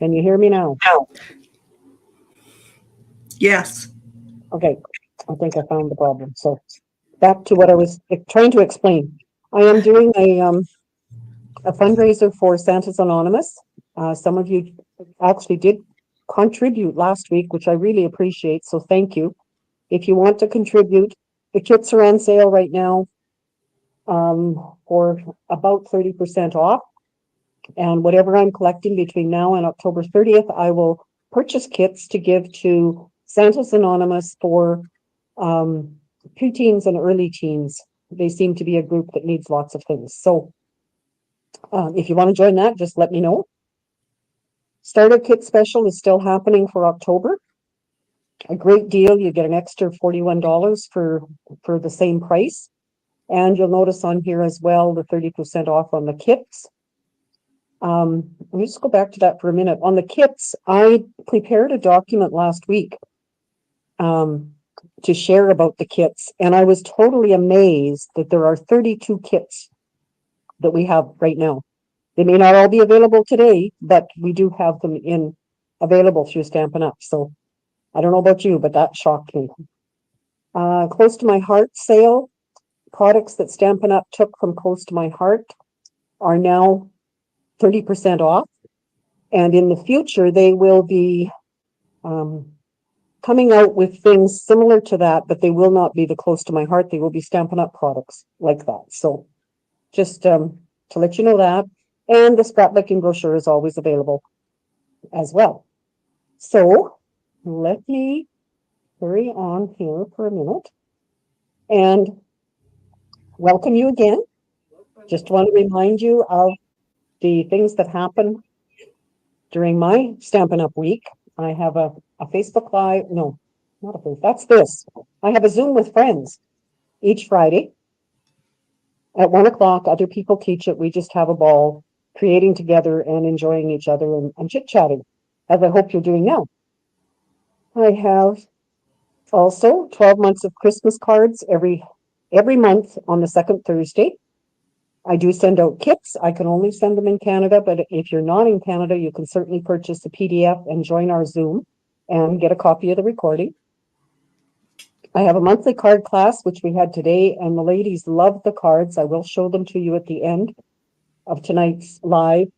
Can you hear me now? Yes. Okay, I think I found the problem. So back to what I was trying to explain. I am doing a fundraiser for Santa's Anonymous. Some of you actually did contribute last week, which I really appreciate. So thank you. If you want to contribute, the kits are on sale right now for about 30% off. And whatever I'm collecting between now and October 30th, I will purchase kits to give to Santa's Anonymous for preteens and early teens. They seem to be a group that needs lots of things. So if you want to join that, just let me know. Starter kit special is still happening for October. A great deal. You get an extra $41 for the same price. And you'll notice on here as well the 30% off on the kits. Let me just go back to that for a minute. On the kits, I prepared a document last week to share about the kits, and I was totally amazed that there are 32 kits that we have right now. They may not all be available today, but we do have them available through Stampin' Up. So I don't know about you, but that shocked me. Close to My Heart sale. Products that Stampin' Up took from Close to My Heart are now 30% off. And in the future, they will be coming out with things similar to that, but they will not be the Close to My Heart. They will be Stampin' Up products like that. So just to let you know that. And the scrapbooking brochure is always available as well. So let me carry on here for a minute and welcome you again. Just want to remind you of the things that happen during my Stampin' Up week. I have a Facebook Live, no, not a Facebook, that's this. I have a Zoom with friends each Friday at 1 o'clock. Other people teach it. We just have a ball creating together and enjoying each other and chit-chatting, as I hope you're doing now. I have also 12 months of Christmas cards every month on the second Thursday. I do send out kits. I can only send them in Canada, but if you're not in Canada, you can certainly purchase a PDF and join our Zoom and get a copy of the recording. I have a monthly card class, which we had today, and the ladies love the cards. I will show them to you at the end of tonight's live.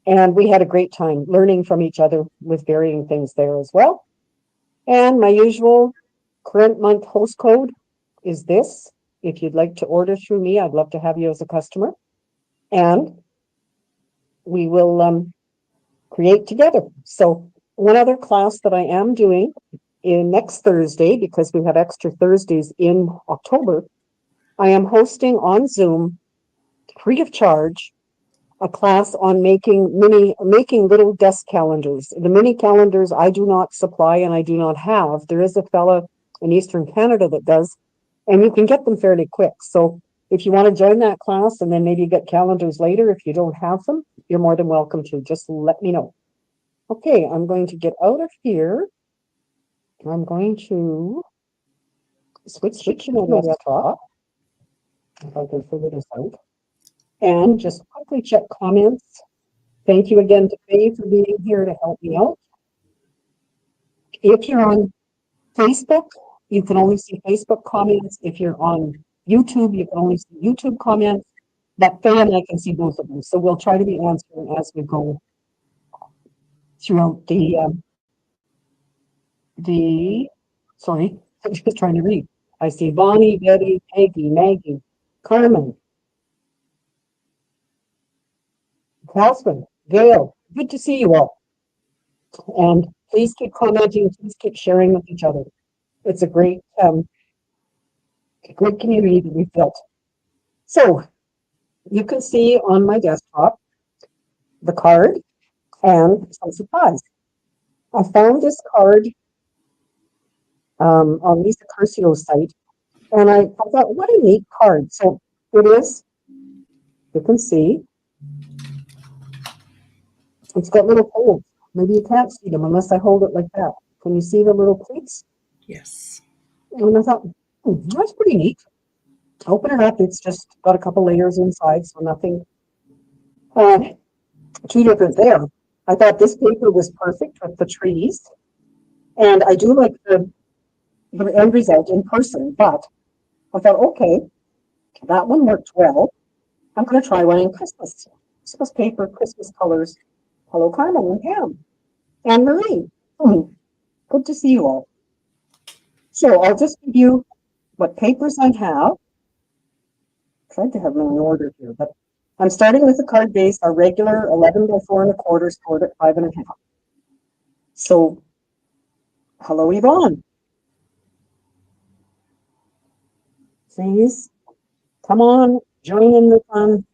And we had a great time learning from each other with varying things there as well. And my usual current month host code is this. If you'd like to order through me, I'd love to have you as a customer. And we will create together. So one other class that I am doing in next Thursday, because we have extra Thursdays in October, I am hosting on Zoom, free of charge, a class on making little desk calendars. The mini calendars I do not supply and I do not have. There is a fella in Eastern Canada that does, and you can get them fairly quick. So if you want to join that class and then maybe get calendars later, if you don't have them, you're more than welcome to. Just let me know. Okay, I'm going to get out of here. I'm going to switch to my desktop. If I can figure this out. And just quickly check comments. Thank you again to Faye for being here to help me out. If you're on Facebook, you can only see Facebook comments. If you're on YouTube, you can only see YouTube comments. But Faye and I can see both of them. So we'll try to be answering as we go throughout sorry, I'm just trying to read. I see Bonnie, Betty, Peggy, Maggie, Carmen, Catherine, Gail. Good to see you all. And please keep commenting, please keep sharing with each other. It's a great community that we've built. So you can see on my desktop the card and some supplies. I found this card on Lisa Curcio's site, and I thought, what a neat card. So it is, you can see, it's got little holes. Maybe you can't see them unless I hold it like that. Can you see the little pleats? Yes. And I thought, that's pretty neat. Open it up. It's just got a couple layers inside, so nothing too different there. I thought this paper was perfect with the trees. And I do like the end result in person, but I thought, okay, that one worked well. I'm going to try one in Christmas. Christmas paper, Christmas colors. Hello, Carmen and Pam and Marie. Good to see you all. So I'll just give you what papers I have. Tried to have them in order here, but I'm starting with the card base, our regular 11 by 4 1/4, scored at 5 1/2. So, hello, Yvonne. Please come on, join in the fun.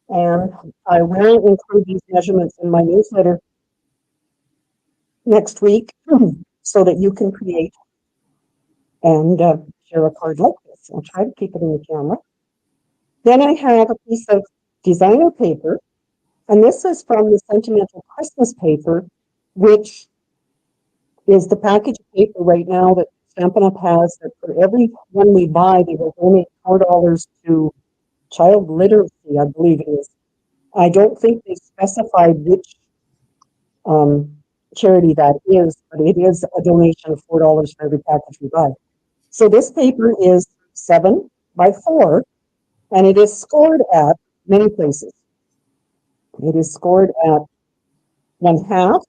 And I will include these measurements in my newsletter next week so that you can create and share a card like this. I'll try to keep it in the camera. Then I have a piece of designer paper, and this is from the Sentimental Christmas paper, which is the package of paper right now that Stampin' Up has, that for every one we buy, they will donate $4 to child literacy, I believe it is. I don't think they specified which charity that is, but it is a donation of $4 for every package we buy. So this paper is 7 by 4, and it is scored at many places. It is scored at 1/2,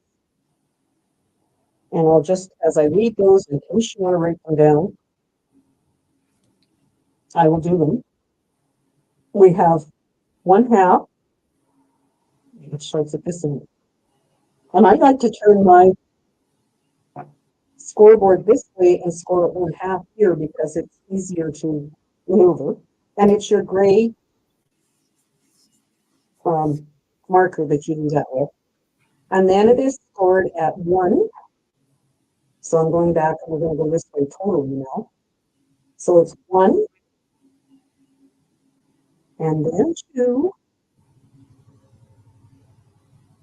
and I'll just, as I read those, in case you want to write them down, I will do them. We have 1/2, it starts at this end. And I like to turn my scoreboard this way and score at 1/2 here because it's easier to maneuver. And it's your gray marker that you do that with. And then it is scored at 1. So I'm going back and we're going to go this way totally now. So it's 1, and then 2,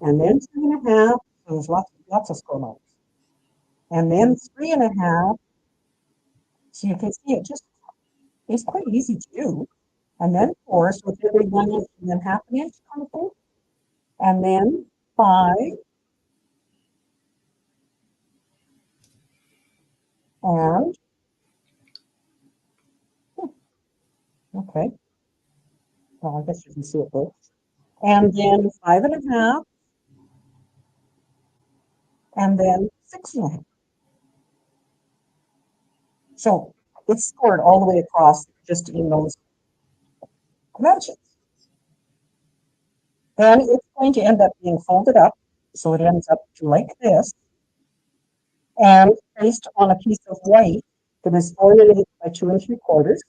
and then 2.5. So there's lots of score marks. And then 3.5. So you can see it's quite easy to do. And then 4, so it's every 1 inch and then 1/2 inch kind of thing. And then 5. And okay. Well, I guess you can see it both. And then 5.5. And then 6.5. So it's scored all the way across just in those dimensions. Then it's going to end up being folded up. So it ends up like this and placed on a piece of white that is 4 1/8 by 2 3/4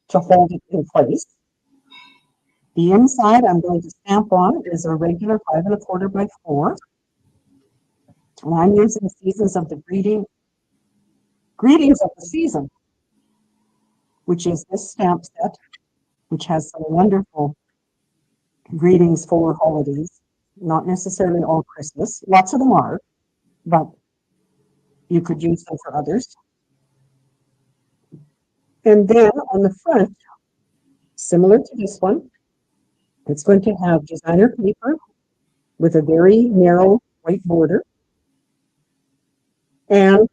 to hold it in place. The inside I'm going to stamp on is a regular 5 1/4 by 4. And I'm using Seasons of the Greetings of the Season, which is this stamp set, which has some wonderful greetings for holidays, not necessarily all Christmas. Lots of them are, but you could use them for others. And then on the front, similar to this one, it's going to have designer paper with a very narrow white border. And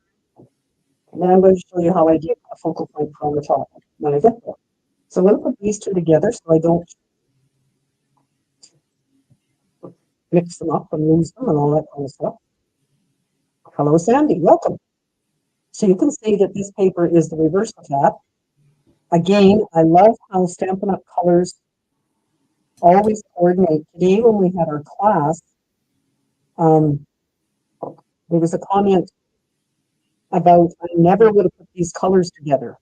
then I'm going to show you how I get a focal point on the top when I get there. So I'm going to put these two together so I don't mix them up and lose them and all that kind of stuff. Hello, Sandy. Welcome. So you can see that this paper is the reverse of that. Again, I love how Stampin' Up! Colors always coordinate. Today when we had our class, there was a comment about I never would have put these colors together.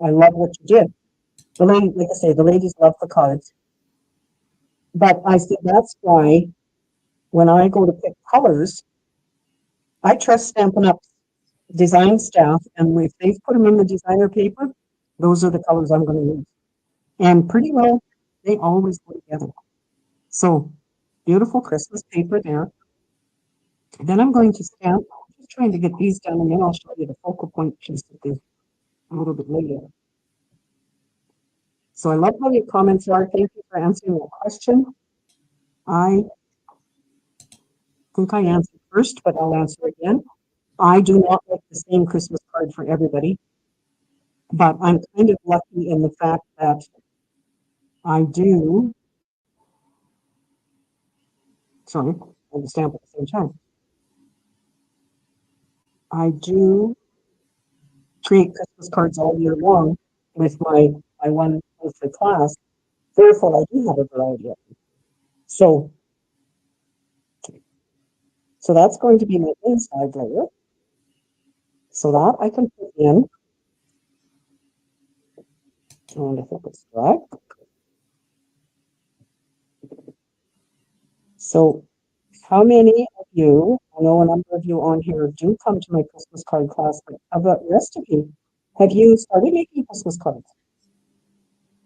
I love what you did. The lady, like I say, the ladies love the cards. But I said that's why when I go to pick colors, I trust Stampin' Up's design staff, and if they've put them in the designer paper, those are the colors I'm going to use. And pretty well, they always go together. So beautiful Christmas paper there. Then I'm going to stamp, just trying to get these done, and then I'll show you the focal point piece a little bit later. So I love how your comments are. Thank you for answering that question. I think I answered first, but I'll answer again. I do not like the same Christmas card for everybody, but I'm kind of lucky in the fact that I do, sorry, I have the stamp at the same time. I do create Christmas cards all year long with my one monthly class. Therefore, I do have a variety of them. So that's going to be my inside layer. So that I can put in, and I think it's dry. So how many of you, I know a number of you on here do come to my Christmas card class, but how about the rest of you? Have you started making Christmas cards?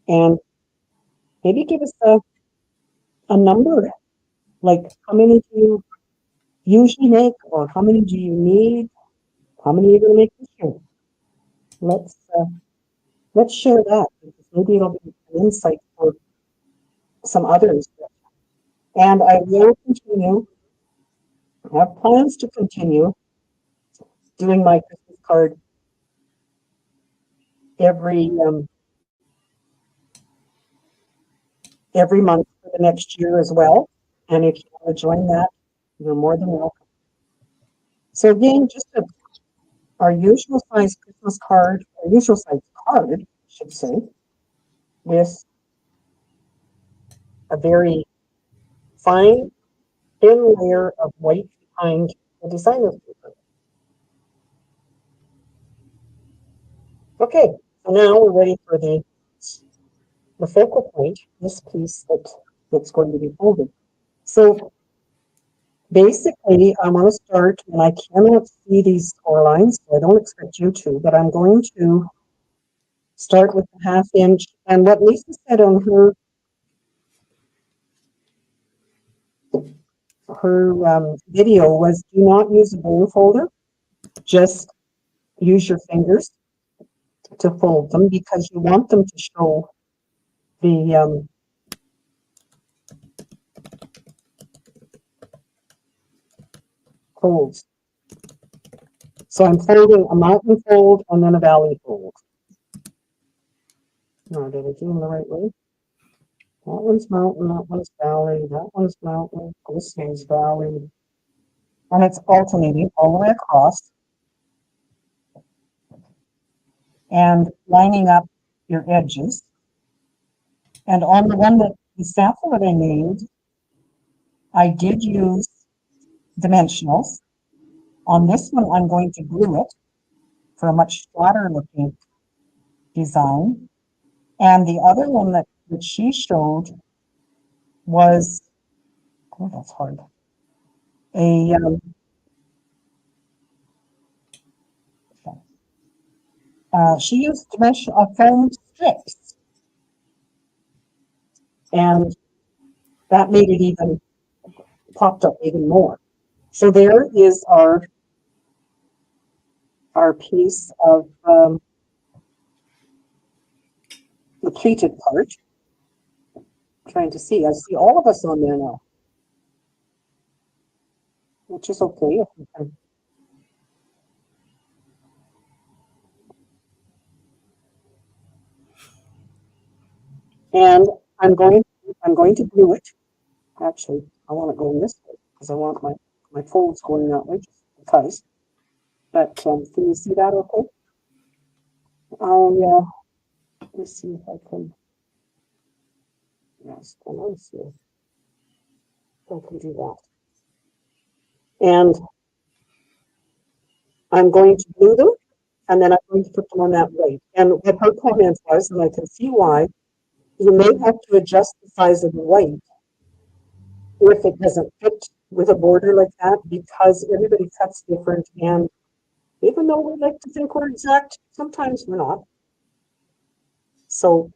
And maybe give us a number, like how many do you usually make, or how many do you need? How many are you going to make this year? Let's share that, because maybe it'll be an insight for some others. And I will continue, I have plans to continue doing my Christmas card every every month for the next year as well. And if you want to join that, you're more than welcome. So again, just our usual size Christmas card, our usual size card, I should say, with a very fine, thin layer of white behind the designer's paper. Okay, so now we're ready for the focal point, this piece that's going to be folded. So basically, I'm going to start, and I cannot see these score lines, so I don't expect you to, but I'm going to start with the 1/2 inch. And what Lisa said on her video was, do not use a bone folder, just use your fingers to fold them, because you want them to show the folds. So I'm folding a mountain fold and then a valley fold. Now, did I do them the right way? That one's mountain, that one's valley, that one's mountain, this one's valley. And it's alternating all the way across and lining up your edges. And on the one that the sample that I made, I did use dimensionals. On this one, I'm going to glue it for a much flatter looking design. And the other one that she showed was, oh, that's hard. She used dimensional foam strips, and that made it even popped up even more. So there is our piece of the pleated part. I'm trying to see. I see all of us on there now, which is okay. If we can. And I'm going to glue it. Actually, I want it going this way because I want my folds going that way, just because. But can you see that okay? Yeah. Let's see if I can. Yes, let's see if I can do that. And I'm going to glue them, and then I'm going to put them on that white. And what her comment was, and I can see why, you may have to adjust the size of the white if it doesn't fit with a border like that, because everybody cuts different, and even though we like to think we're exact, sometimes we're not. So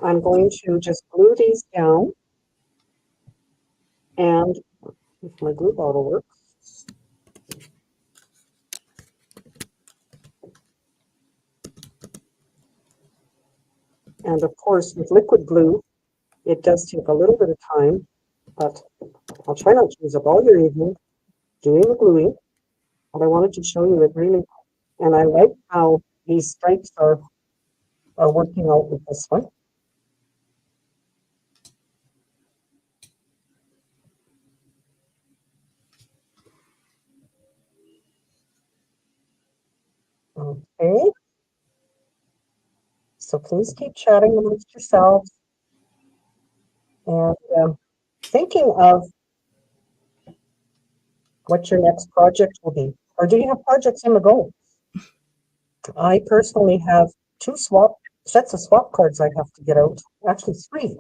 I'm going to just glue these down, and if my glue bottle works. And of course, with liquid glue, it does take a little bit of time, but I'll try not to use up all your evening doing the gluing, but I wanted to show you it really, and I like how these stripes are working out with this one. Okay. So please keep chatting amongst yourselves and thinking of what your next project will be. Or do you have projects on the go? I personally have two sets of swap cards I have to get out, actually three,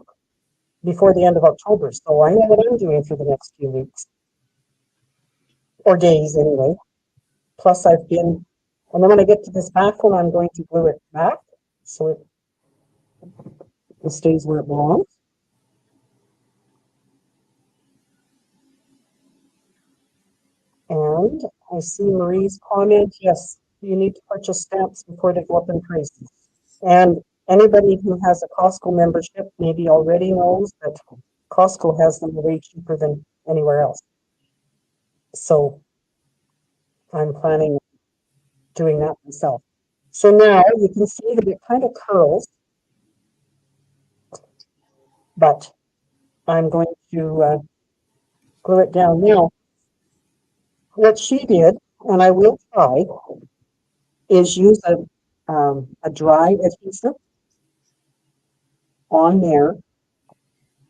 before the end of October. So I know what I'm doing for the next few weeks, or days anyway. Plus and then when I get to this back one, I'm going to glue it back so it stays where it belongs. And I see Marie's comment, yes, you need to purchase stamps before they go up in price. And anybody who has a Costco membership maybe already knows that Costco has them way cheaper than anywhere else. So I'm planning on doing that myself. So now you can see that it kind of curls, but I'm going to glue it down. Now, what she did, and I will try, is use a dry adhesive on there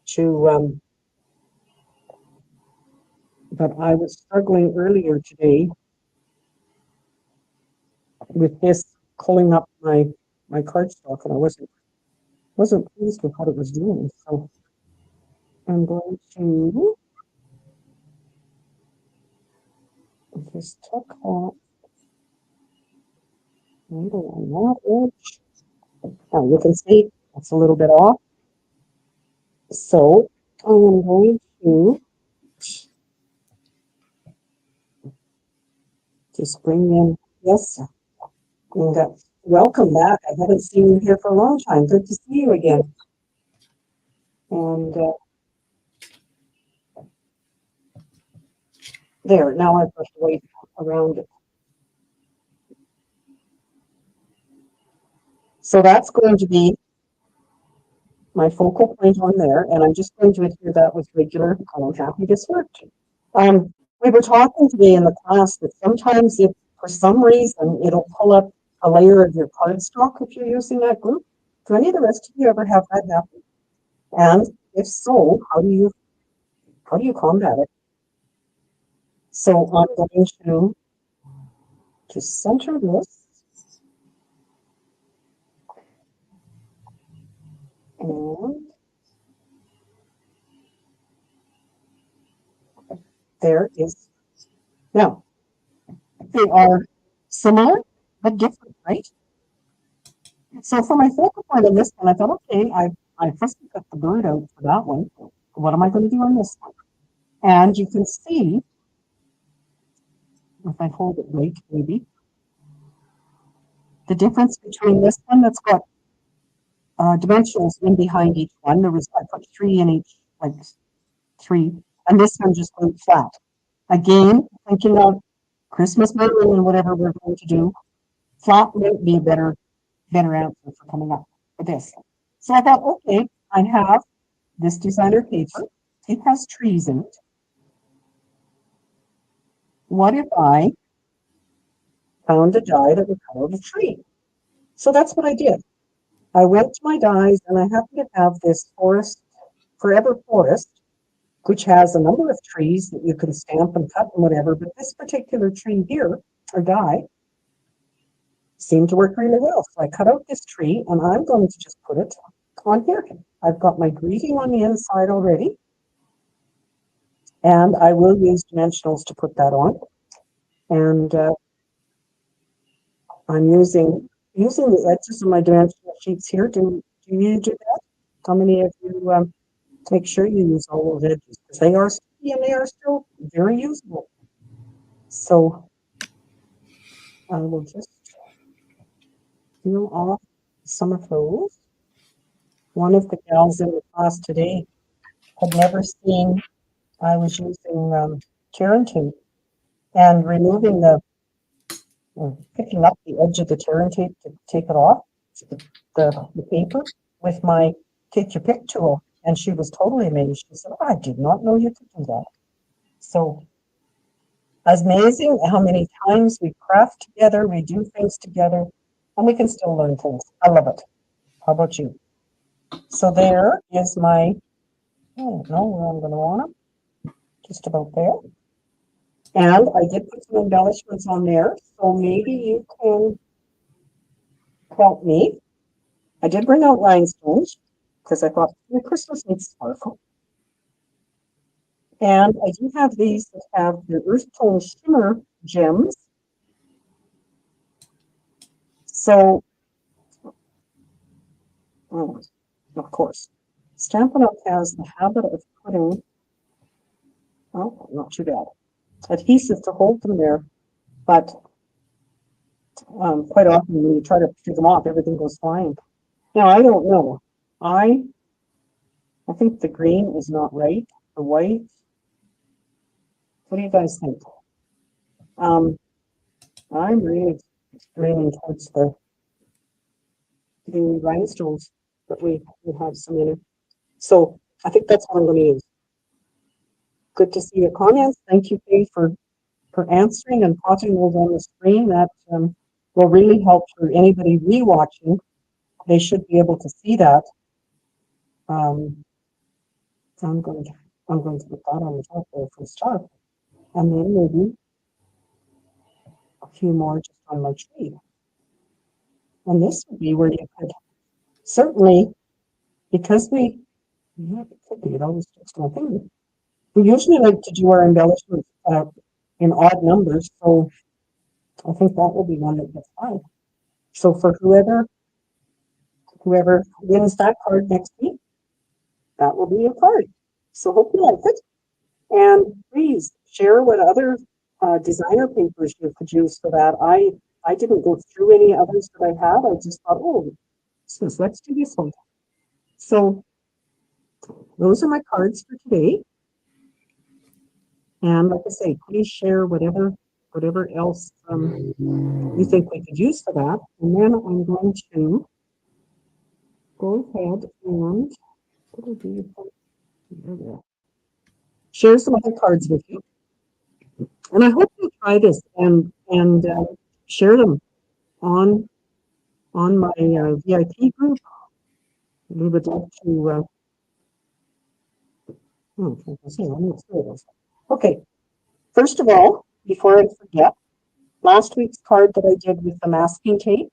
to, but I was struggling earlier today with this pulling up my cardstock, and I wasn't pleased with what it was doing. So I'm going to just tuck off right along that edge. Now you can see it's a little bit off. So I am going to just bring in, yes, and welcome back. I haven't seen you here for a long time. Good to see you again. And there, now I've pushed weight around it. So that's going to be my focal point on there, and I'm just going to adhere that with regular color. Happy this worked. We were talking today in the class that sometimes if for some reason it'll pull up a layer of your cardstock if you're using that glue. Do any of the rest of you ever have that happen? And if so, how do you combat it? So I'm going to just center this. And there is, now they are similar but different, right? So for my focal point on this one, I thought, okay, I first cut the bird out for that one. What am I going to do on this one? And you can see, if I hold it right, maybe, the difference between this one that's got dimensionals in behind each one. I put 3 in each, like 3, and this one just went flat. Again, thinking of Christmas Marilyn and whatever we're going to do, flat might be a better answer for coming up with this. So I thought, okay, I have this designer paper. It has trees in it. What if I found a die that would color the tree? So that's what I did. I went to my dies and I happen to have this Forever Forest, which has a number of trees that you can stamp and cut and whatever, but this particular tree here, or die, seemed to work really well. So I cut out this tree and I'm going to just put it on here. I've got my greeting on the inside already. And I will use dimensionals to put that on. And I'm using the edges of my dimensional sheets here. Do you do that? How many of you make sure you use all those edges? Because they are sticky and they are still very usable. So I will just peel off some of those. One of the gals in the class today had never seen I was using Karen tape and removing picking up the edge of the Karen tape to take it off, the paper, with my take your pick tool. And she was totally amazed. She said, I did not know you could do that. So it's amazing how many times we craft together, we do things together, and we can still learn things. I love it. How about you? So there is my, I don't know where I'm going to want them, just about there. And I did put some embellishments on there, so maybe you can help me. I did bring out rhinestones because I thought Christmas needs sparkle. And I do have these that have the earth tone shimmer gems. So, of course, Stampin' Up! Has the habit of putting, oh, not too bad, adhesive to hold them there, but quite often when you try to take them off, everything goes flying. Now, I don't know. I think the green is not right. The white. What do you guys think? I'm really leaning towards the rhinestones that we have some in it. So I think that's what I'm going to use. Good to see your comments. Thank you, Faye, for answering and plotting those on the screen. That will really help for anybody rewatching. They should be able to see that. I'm going to put that on the top there for a start, and then maybe a few more just on my tree. And this would be where you could certainly, because it always sticks to my finger. We usually like to do our embellishments in odd numbers, so I think that will be one that gets fine. So for whoever wins that card next week, that will be your card. So hope you like it. And please share what other designer papers you could use for that. I didn't go through any others that I had. I just thought, oh, let's do this one. So those are my cards for today. And like I say, please share whatever else you think we could use for that. And then I'm going to go ahead and share some other cards with you. And I hope you try this and share them on my VIP group. We would like to. Okay. First of all, before I forget, last week's card that I did with the masking tape.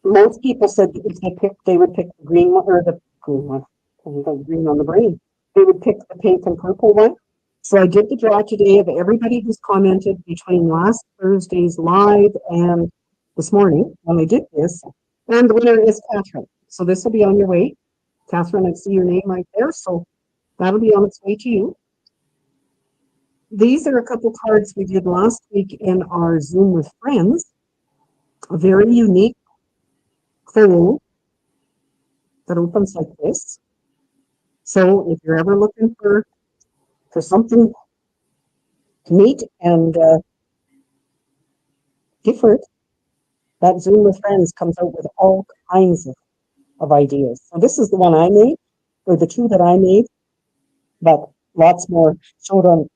Most people said that if they would pick the green one or the green one. Green on the brain. They would pick the pink and purple one. So I did the draw today of everybody who's commented between last Thursday's live and this morning when I did this. And the winner is Catherine. So this will be on your way. Catherine, I see your name right there. So that'll be on its way to you. These are a couple cards we did last week in our Zoom with Friends. A very unique fold that opens like this. So if you're ever looking for something neat and different, that Zoom with Friends comes out with all kinds of ideas. So this is the one I made, or the two that I made, but lots more shown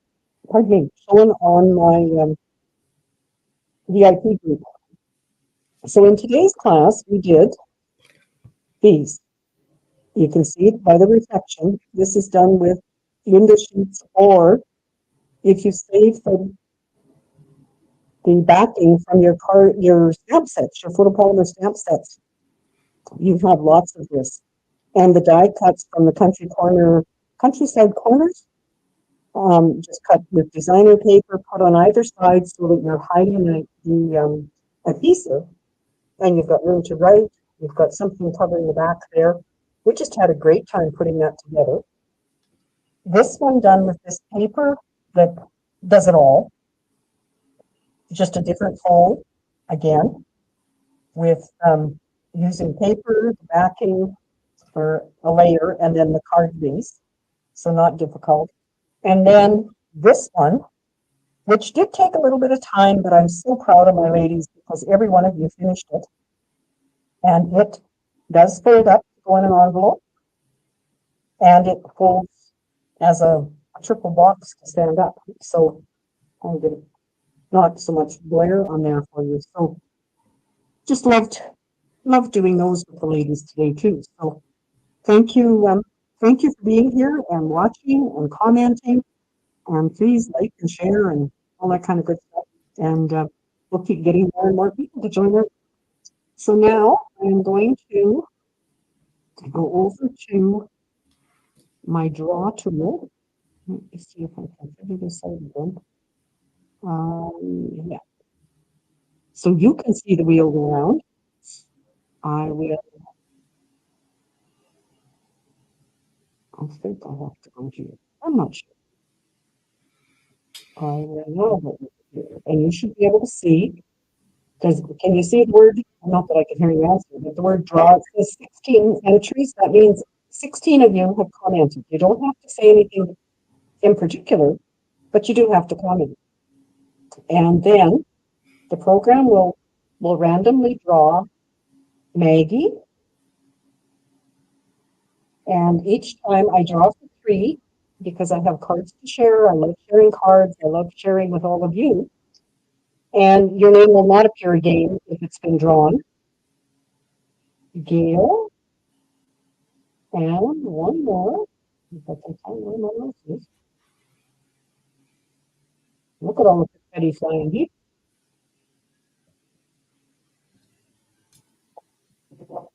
on my VIP group. So in today's class, we did these. You can see it by the reflection. This is done with window sheets, or if you save the backing from your stamp sets, your photopolymer stamp sets, you have lots of this. And the die cuts from the countryside corners, just cut with designer paper, put on either side so that you're hiding the adhesive, and you've got room to write. You've got something covering the back there. We just had a great time putting that together. This one done with this paper that does it all. Just a different fold, again, with using paper, the backing, or a layer, and then the card base. So not difficult. And then this one, which did take a little bit of time, but I'm so proud of my ladies because every one of you finished it. And it does fold up to go in an envelope, and it folds as a triple box to stand up. So I'm going to not so much glare on there for you. So just loved doing those with the ladies today too. So thank you for being here and watching and commenting. And please like and share and all that kind of good stuff. And we'll keep getting more and more people to join us. So now I'm going to go over to my draw tool. Let me see if I can figure this out again. Yeah. So you can see the wheel go around. I think I'll have to go here. I'm not sure. I will know. And you should be able to see. Can you see the word? Not that I can hear you answer, but the word draw, it says 16 entries. That means 16 of you have commented. You don't have to say anything in particular, but you do have to comment. And then the program will randomly draw Maggie. And each time I draw for 3, because I have cards to share. I love sharing cards. I love sharing with all of you. And your name will not appear again if it's been drawn. Gail. And one more. If I can find where my mouse is. Look at all the confetti flying here.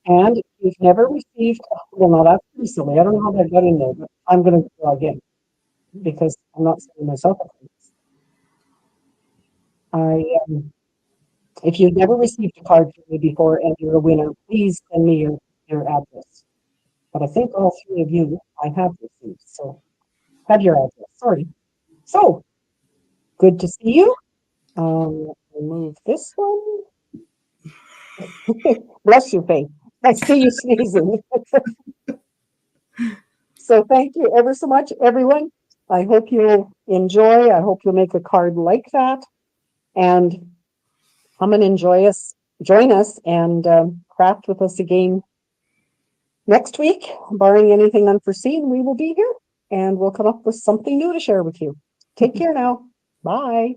And if you've never received, well, no, that's recently. I don't know how that got in there, but I'm going to draw again because I'm not setting myself up. If you've never received a card from me before and you're a winner, please send me your address. But I think all 3 of you I have received, so have your address. Sorry. So good to see you. Remove this one. Bless you, Faith. I see you sneezing. So thank you ever so much, everyone. I hope you'll enjoy. I hope you'll make a card like that, and come and join us, and craft with us again next week. Barring anything unforeseen, we will be here, and we'll come up with something new to share with you. Take care now. Bye.